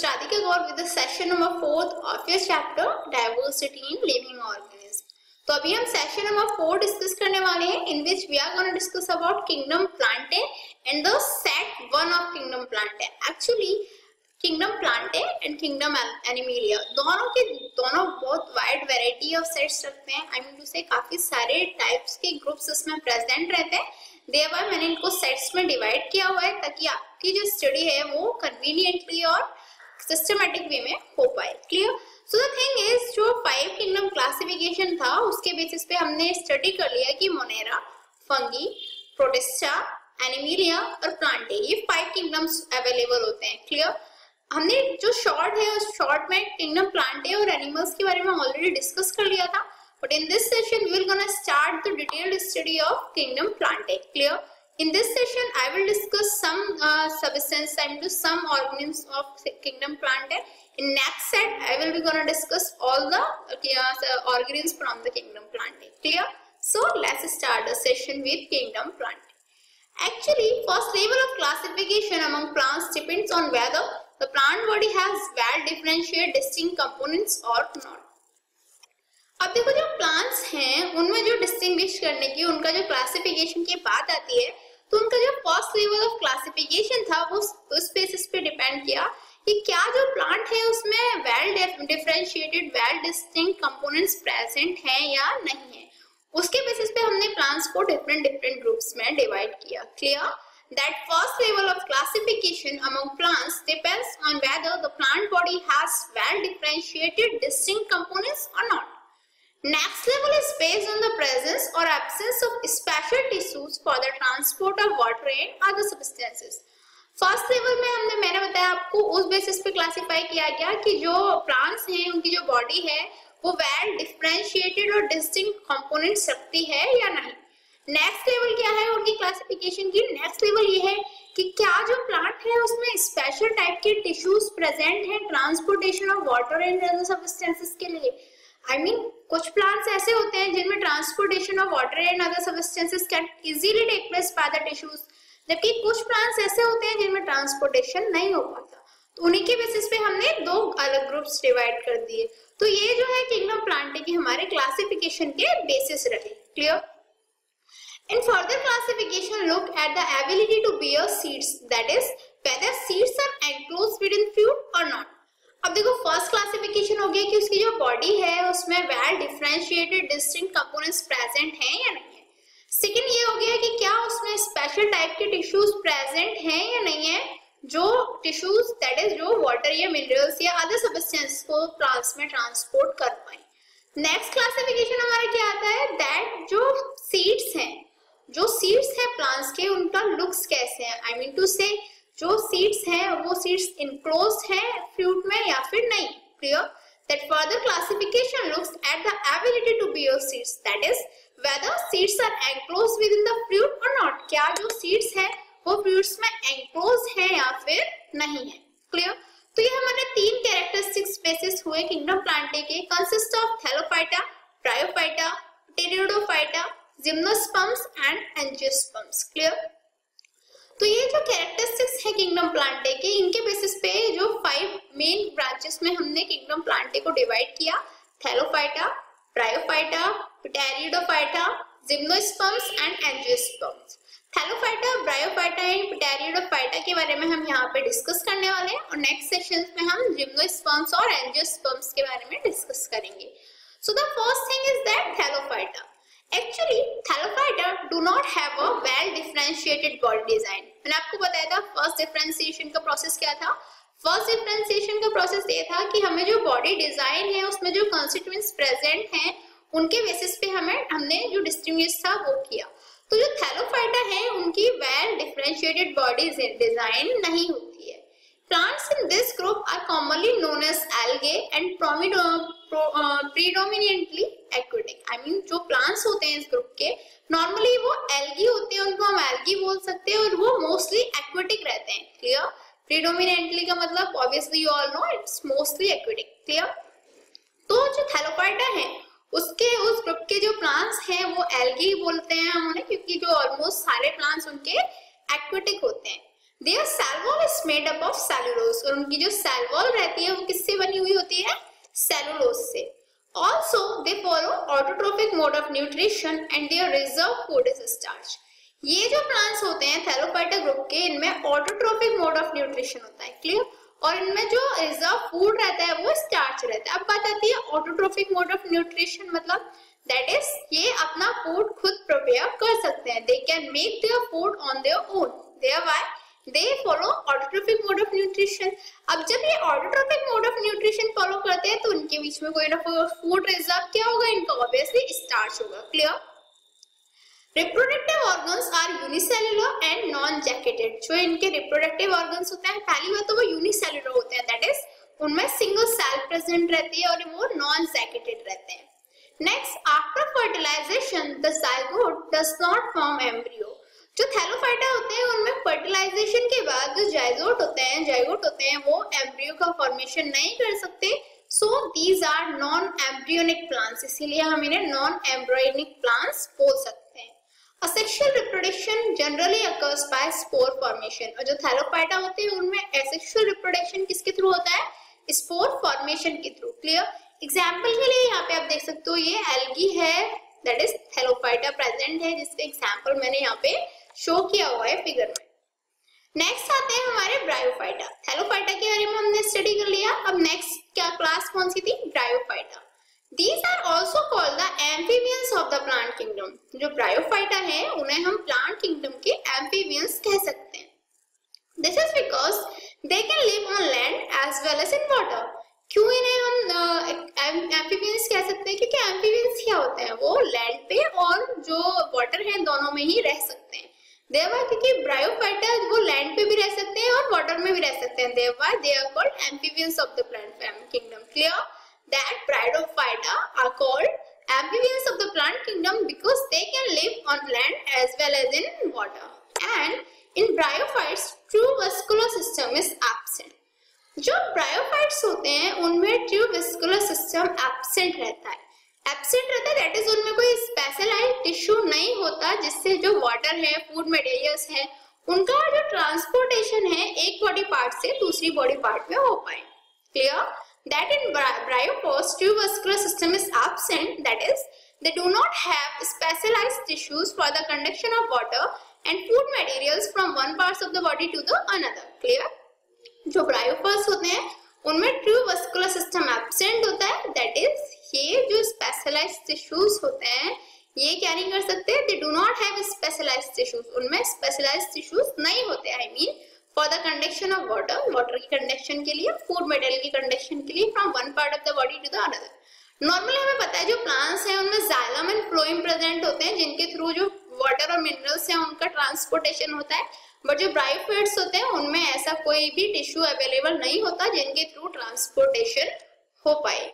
is Radhika Gaur with the session number 4 of your chapter Diversity in Living Organisms. तो अभी हम session number 4 discuss करने वाले हैं in which we are going to discuss about kingdom Plantae and the set 1 of kingdom Plantae. Actually kingdom Plantae and kingdom Animalia दोनों बहुत wide variety of sets रखते हैं. आई मीन टू से काफी सारे टाइप्स के ग्रुप्स इसमें present रहते हैं. देयरबाय मैंने इनको सेट्स में डिवाइड किया हुआ है ताकि आपकी जो स्टडी है वो कन्वीनियंटली और सिस्टमैटिक वे में हो पाए. Clear? So the thing is जो 5 किंगडम क्लासिफिकेशन था उसके बेसिस पे हमने स्टडी कर लिया कि मोनेरा, फंगी, प्रोटिस्टा, एनिमेलिया और प्लांटे ये 5 किंगडम्स अवेलेबल होते हैं. क्लियर? हमने जो शॉर्ट है उस शॉर्ट में किंगडम प्लांटे और एनिमल्स के बारे में ऑलरेडी डिस्कस कर लिया था. But in this session, we will gonna start the detailed study of kingdom Plantae. Clear? In this session, I will discuss some substance and some organisms of kingdom Plantae. In next set, I will be gonna discuss all the organisms from the kingdom Plantae. Clear? So let's start the session with kingdom Plantae. Actually, first level of classification among plants depends on whether the plant body has well differentiated distinct components or not. अब देखो जो plants हैं उनमें जो distinguish करने की उनका जो क्लासिफिकेशन की बात आती है तो उनका जो फर्स्ट लेवल ऑफ क्लासिफिकेशन था वो उस बेसिस पे डिपेंड किया कि क्या जो प्लांट है उसमें well differentiated well distinct components present हैं या नहीं है. उसके बेसिस पे हमने प्लांट्स को डिफरेंट ग्रुप्स में डिवाइड किया. Clear? That first level of classification among plants depends on whether the plant body has well differentiated distinct components or not. Next level is based on the presence or absence of special tissues for the transport of water and other substances. First level में मैंने बताया आपको उस basis पे classify किया गया कि जो प्लांट्स हैं उनकी जो बॉडी है वो वेल डिफरेंशिएटेड और डिस्टिंक्ट कंपोनेंट्स रखती है या नहीं. नेक्स्ट लेवल क्या है उनकी क्लासिफिकेशन की? नेक्स्ट लेवल ये है कि क्या जो प्लांट है उसमें स्पेशल टाइप के टिश्यूज प्रेजेंट हैं transportation of water and other substances के लिए. I mean, कुछ प्लांट्स ऐसे होते हैं जिनमें transportation of water and other substances can easily take place by the tissues, जबकि कुछ प्लांट्स ऐसे होते हैं जिनमें ट्रांसपोर्टेशन नहीं हो पाता. तो उन्हीं के बेसिस पे हमने 2 अलग ग्रुप्स डिवाइड कर दिए. तो ये जो है किंगडम प्लांटे की हमारे क्लासिफिकेशन के बेसिस रहे. Clear? In further classification, look at the ability to bear seeds, that is, whether seeds are enclosed within fruit or not. अब देखो फर्स्ट क्लासिफिकेशन हो गया कि उसकी जो बॉडी है उसमें well differentiated distinct components present हैं या नहीं है. सेकंड ये हो गया कि क्या उसमें स्पेशल टाइप के टिश्यूज प्रेजेंट हैं या नहीं है जो टिश्यूज दैट इज जो वाटर या मिनरल्स या अदर सब्सटेंस को प्लांट्स में ट्रांसपोर्ट कर पाए. नेक्स्ट क्लासिफिकेशन हमारा क्या आता है दैट जो सीड्स हैं प्लांट्स के उनका लुक्स कैसे हैं. आई मीन टू से जो सीड्स हैं वो सीड्स इनक्लोज्ड हैं फ्रूट में या फिर नहीं. Clear? That further classification looks at the ability to bear seeds, that is whether seeds are enclosed within the fruit और नॉट. क्या जो सीड्स हैं वो फ्रूट्स में एनक्लोज्ड हैं या फिर नहीं है. क्लियर? तो ये हमारे 3 कैरेक्टरिस्टिक्स बेसिस हुए किंगडम प्लांटे के. Consist of Thallophyta, bryophyta, pteridophyta, gymnosperms and angiosperms. Clear? तो ये जो कैरेक्टरिस्टिक्स है किंगडम प्लांटे के इनके बेसिस पे जो 5 मेन ब्रांचेस में हमने किंगडम प्लांटे को डिवाइड किया. Thallophyta, bryophyta, pteridophyta, gymnosperms and angiosperms. Thallophyta, bryophyta and pteridophyta के बारे में हम यहाँ पे डिस्कस करने वाले हैं और नेक्स्ट सेशंस में हम जिम्नोस्पर्म्स और एंजियोस्पर्म्स के बारे में डिस्कस करेंगे. So the first thing is that Thallophyta. Actually, Thallophyta do not have a well differentiated body design. मैंने आपको बताया था फर्स्ट डिफरेंशिएशन का प्रोसेस क्या था. फर्स्ट डिफरेंशिएशन का प्रोसेस ये था कि हमें जो बॉडी डिजाइन है उसमें जो कंस्टिट्यूएंट्स प्रेजेंट हैं उनके बेसिस पे हमने जो डिस्टिंग्विश था वो किया. तो जो थैलोफाइटा है उनकी वेल डिफरेंशिएटेड बॉडी डिजाइन नहीं होती है. Plants in this group are commonly known as algae and predominantly aquatic. I mean जो plants होते हैं इस ग्रुप के नॉर्मली वो algae होते हैं, उनको हम algae बोल सकते हैं और वो मोस्टली aquatic रहते हैं. क्लियर? predominantly का मतलब obviously you all know it's mostly aquatic. Clear? तो जो थैलोफाइटा है उसके उस ग्रुप के जो प्लांट्स हैं वो algae बोलते हैं हम उन्हें, क्योंकि जो ऑलमोस्ट सारे प्लांट्स उनके aquatic होते हैं. Their salvo is is made up of cellulose, और उनकी जो सेल वॉल रहती है वो किससे बनी हुई होती है? सेलुलोज से। Also, they follow autotrophic mode of nutrition and their reserve food is starch. ये जो प्लांट्स होते हैं थैलोफाइटा ग्रुप के, इनमें ऑटोट्रोफिक मोड ऑफ न्यूट्रिशन होता है, क्लियर, और इनमें जो रिजर्व फूड रहता है वो स्टार्च रहता है। अब बात आती है ऑटोट्रोफिक मोड ऑफ न्यूट्रिशन, मतलब दैट इज ये अपना फूड खुद प्रिपेयर कर सकते हैं, they can make their food on their own, thereby they follow autotrophic mode of nutrition. अब जब ये autotrophic mode of nutrition follow करते हैं तो उनके बीच में कोई ना कोई फूड रिजर्व क्या होगा, इनका ऑब्वियसली स्टार्च होगा, clear. Reproductive organs are unicellular and non jacketed. जो इनके रिप्रोडक्टिव ऑर्गन्स होते हैं, पहली बात तो वो यूनिसेल्युलर होते हैं, दैट इज उनमें सिंगल सेल प्रेजेंट रहती है और वो नॉन जैकेटेड रहते हैं। Next, after fertilisation the zygote does not form embryo. जो थैलोफाइटा होते हैं उनमें फर्टिलाइजेशन के बाद जो जाइगोट होते हैं वो एम्ब्रियो का फॉर्मेशन नहीं कर सकते, so these are non embryonic plants, इसीलिए हम इन्हें नॉन एम्ब्रियोनिक प्लांट्स बोल सकते हैं। Asexual reproduction generally occurs by spore formation, और जो थैलोफाइटा होते हैं उनमें एसेक्सुअल रिप्रोडक्शन किसके थ्रू होता है? स्पोर फॉर्मेशन के थ्रू, क्लियर। एग्जाम्पल के लिए यहाँ पे आप देख सकते हो ये एल्गी है, दैट इज थैलोफाइटा प्रेजेंट है, जिसका एग्जाम्पल मैंने यहाँ पे शो किया हुआ है फिगर में। नेक्स्ट आते हैं हमारे ब्रायोफाइटा। थैलोफाइटा के बारे में हमने स्टडी कर लिया, अब नेक्स्ट क्या क्लास कौन सी थी? Bryophyta. These are also called the amphibians of the plant kingdom. जो ब्रायोफाइटा है उन्हें हम प्लांट किंगडम के एम्फीबियंस कह सकते हैं। This is because they can live on land as well as in water. क्यों इन्हें हम एम्फीबियंस कह सकते हैं? क्योंकि एम्फीबियंस क्या होते हैं, वो लैंड पे और जो वाटर है दोनों में ही रह सकते हैं। देयरबाय क्योंकि ब्रायोफाइटा वो लैंड पे भी रह सकते हैं और वाटर में भी रह सकते हैं, thereby they are called amphibians of the plant kingdom, clear. That Bryophyta are called amphibians of the plant kingdom because they can live on land as well as in water. And in bryophytes true vascular system is absent. जो bryophytes होते हैं उनमें true vascular system absent रहता है, that is उनमें कोई specialised tissue नहीं होता जिससे जो वाटर है, फूड मटेरियल्स है, उनका जो ट्रांसपोर्टेशन है एक बॉडी पार्ट से दूसरी बॉडी पार्ट में हो पाए, clear. That in bryophytes true vascular system is absent, that is they do not have specialized tissues for the conduction of water and food materials from one part of the body to the another, clear। जो ब्रायोपोड्स होते हैं उनमें true vascular system absent होता है, that is ये जो specialised tissues होते हैं ये क्या नहीं कर सकते, they do not have specialised tissues, उनमें स्पेशलाइज्ड टिश्यूज नहीं होते, I mean for the conduction of water की कंडक्शन के लिए, फूड मटेरियल की कंडक्शन के लिए from one part of the body to the another. Normally हमें पता है जो प्लांट्स हैं उनमें जाइलम एंड फ्लोएम प्रेजेंट होते हैं जिनके थ्रू जो वाटर और मिनरल्स हैं उनका ट्रांसपोर्टेशन होता है, बट जो ब्रायोफाइट्स होते हैं उनमें ऐसा कोई भी टिश्यू अवेलेबल नहीं होता जिनके थ्रू ट्रांसपोर्टेशन हो पाए।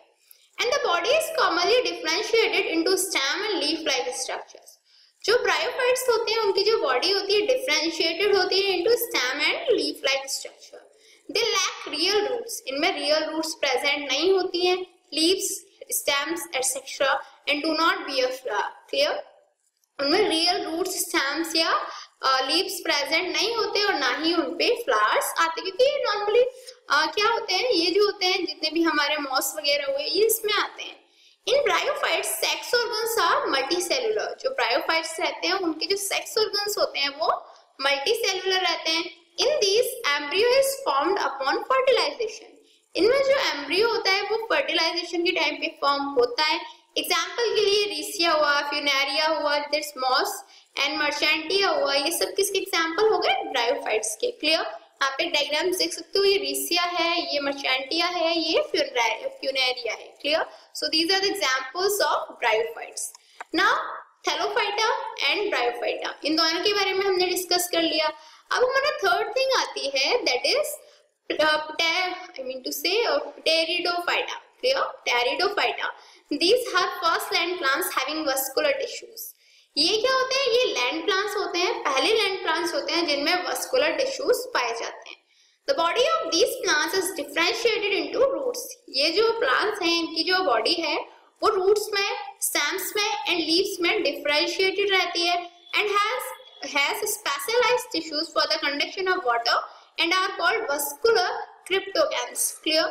And the body is commonly differentiated into stem and leaf like structures. जो ब्रायोफाइट्स होते हैं उनकी जो बॉडी होती है डिफरेंशिएटेड होती है into stem and leaf like structure. They lack real roots, इनमें रियल रूट्स प्रेजेंट नहीं होती हैं, leaves, stems etc. and do not bear flower, clear। उनमें रियल रूट्स, स्टेम्स या लीव्स प्रेजेंट नहीं होते और ना ही उनपे फ्लावर्स आते, क्योंकि नॉर्मली क्या होते हैं ये जो होते हैं जितने भी हमारे मॉस वगैरह हुए ये इसमें आते हैं। In bryophytes sex organs are multicellular. जो ब्रायोफाइट्स रहते हैं उनके जो सेक्स ऑर्गन्स होते हैं वो मल्टीसेलुलर रहते हैं। In this embryo is formed upon fertilisation. इनमें जो एम्ब्रियो होता है वो फर्टिलाइजेशन के टाइम पे फॉर्म होता है। एग्जाम्पल के लिए रिसिया हुआ, फ्यूनेरिया हुआ, दिस मॉस एंड मर्चेंटिया हुआ, ये सब किसके एग्जाम्पल हो गए? ब्रायोफाइट्स के, क्लियर। आप एक डायग्राम देख सकते हो, ये रिसिया है, ये मर्चेंटिया है, ये फ्यूनेरिया है, clear. So these are the examples of bryophytes. Now thallophyta and bryophyta, इन दोनों के बारे में हमने डिस्कस कर लिया। अब हमारा थर्ड थिंग आती है, that is pteridophyta, clear? Pteridophyta, these are first land plants having vascular tissues। ये क्या होते हैं? ये लैंड प्लांट्स होते हैं, पहले लैंड प्लांट्स होते हैं जिनमें वस्कुलर टिश्यूज पाए जाते हैं। The body of these plants is differentiated into roots। ये जो प्लांट्स हैं इनकी जो बॉडी है वो रूट्स में, स्टेम्स में एंड लीव्स में डिफरेंशिएटेड रहती है and has specialized tissues for the conduction of water and are called vascular cryptogams. Clear?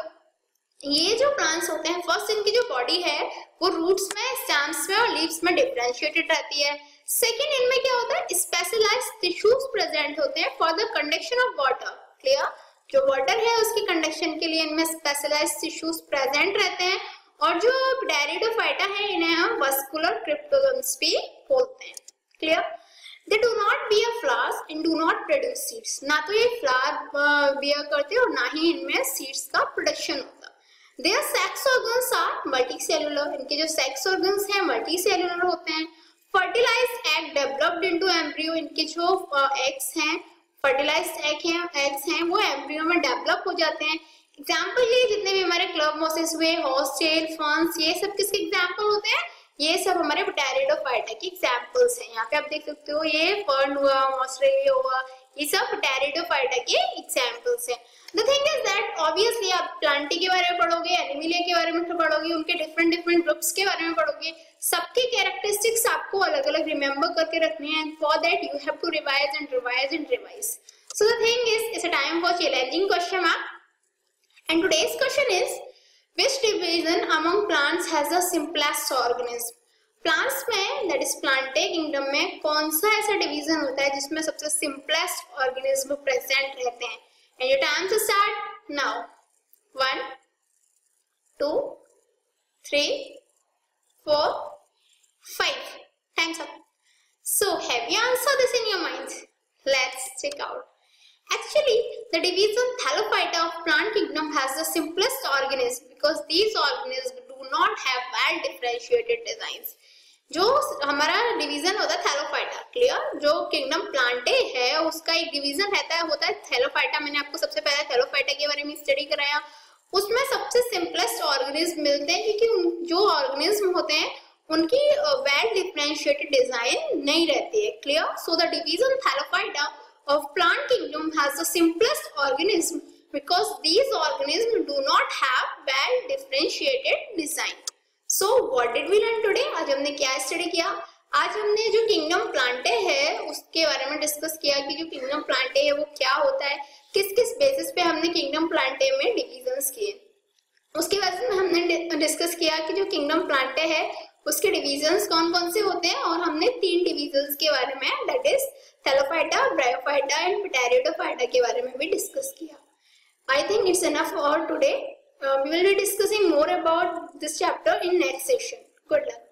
ये जो प्लांट्स होते हैं, फर्स्ट इनकी जो बॉडी है वो रूट्स में, स्टेम्स में और लीव्स में डिफरेंशिएटेड रहती है. सेकेंड, इनमें क्या होता है, स्पेशलाइज्ड टिश्यूज प्रेजेंट होते हैं for the conduction of water. Clear? जो वाटर है उसके कंडक्शन के लिए इनमें स्पेशलाइज्ड टिश्यूज प्रेजेंट रहते हैं. और जो Pteridophyta है इन्हें हम vascular cryptogams भी बोलते हैं. Clear? They do not bear flowers and do not produce seeds. ना तो ये फ्लावर बियर करते और ना ही इनमें सीड्स का प्रोडक्शन होता. Their sex organs are multicellular. इनके जो सेक्स ऑर्गन्स हैं मल्टीसेलुलर होते हैं. Fertilized egg developed into embryo. इनके जो एग्स हैं, फर्टिलाइज्ड एग्स हैं वो एम्ब्रियो में डेवलप हो जाते हैं. एग्जाम्पल ये जितने भी हमारे क्लब मोसेस हुए, हॉर्सटेल, फर्न्स, ये सब किसके एग्जाम्पल होते हैं? ये सब हमारे Pteridophyta की एग्जाम्पल्स हैं. यहाँ पे आप देख सकते हो ये फर्न हुआ, हॉर्सटेल हुआ, ये सब Pteridophyta के एग्जाम्पल्स हैं. The thing is that obviously आप प्लांटी के बारे में पढ़ोगे, एनिमलिया के बारे में पढ़ोगे, उनके डिफरेंट ग्रुप्स के बारे में पढ़ोगे. सबके कैरेक्टरिस्टिक्स आपको अलग अलग रिमेम्बर करके रखने हैं. For that you have to revise and revise and revise. So the thing is it's a time for challenging question mark. And today's question is, which division among plants has the simplest organism? Plants में, that is Plantae kingdom में कौन सा ऐसा division होता है जिसमें सबसे simplest organism present रहते हैं? And your time to start now. 1, 2, 3, 4, 5. Time's up. So have you answered this in your mind? Let's check out. Actually, the division Thallophyta of plant kingdom has the simplest organism because these organisms do not have well differentiated designs. जो हमारा division होता है Thallophyta, clear? जो kingdom Plantae है उसका एक division होता है Thallophyta. मैंने आपको सबसे पहले Thallophyta के बारे में स्टडी कराया. उसमें सबसे सिंपलेस्ट ऑर्गेनिज्म मिलते हैं क्योंकि जो ऑर्गेनिज्म होते हैं उनकी वेल डिफरेंशिएटेड डिजाइन नहीं रहती है. Clear? So the division Thallophyta of plant kingdom has the simplest organism because these organisms do not have well differentiated design. So what did we learn today? आज हमने क्या study किया? आज हमने जो किंगडम प्लांटे है उसके बारे में डिस्कस किया कि जो किंगडम प्लांटे है वो क्या होता है, किस किस बेसिस पे हमने किंगडम प्लांटे में डिविजन्स किए. उसके बाद में हमने डिस्कस किया कि जो किंगडम प्लांटे है उसके डिविजन्स कौन कौन से होते हैं और हमने 3 डिविजन्स के बारे में, that is Thallophyta, Bryophyta and Pteridophyta के बारे में भी डिस्कस किया. I think it's enough for today. We will be discussing more about this chapter in next session. Good luck.